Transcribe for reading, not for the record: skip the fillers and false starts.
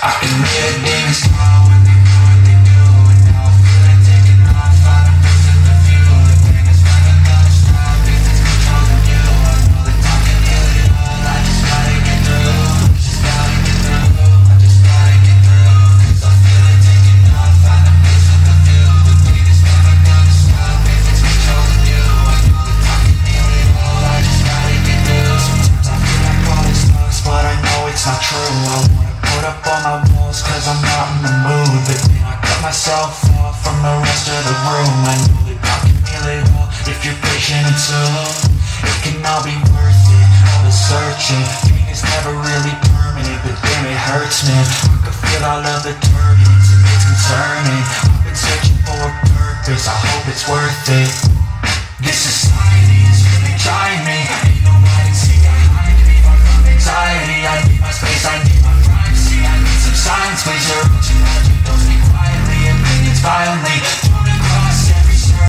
I can hear demons call when they do what they do, and now I feel like taking off. Find a place to the view. The pain is running non-stop. If it's controlling you, I know that I can heal it all. I just gotta get through. Just gotta get through. I just gotta get through. 'Cause I feel like taking off. Find a place to the view. The pain is never gonna stop. If it's controlling you, I know that I can heal it all. I just gotta get through. Sometimes I feel like all this sucks, but I know it's not true. I wanna put up all my walls, 'cause I'm not in the mood. But then I cut myself off from the rest of the room. I know that I can heal it all if you're patient and tuned. It can all be worth it, all the searching. Pain is never really permanent, but damn it hurts, man. I can feel all of the turbulence and it's concerning. I've been searching for a purpose, I hope it's worth it. This society is really trying me. Ain't nobody behind me. From anxiety, I need my space, I need my privacy. I need some silence, please. You're a bunch of magic, don't speak quietly. Opinions violently.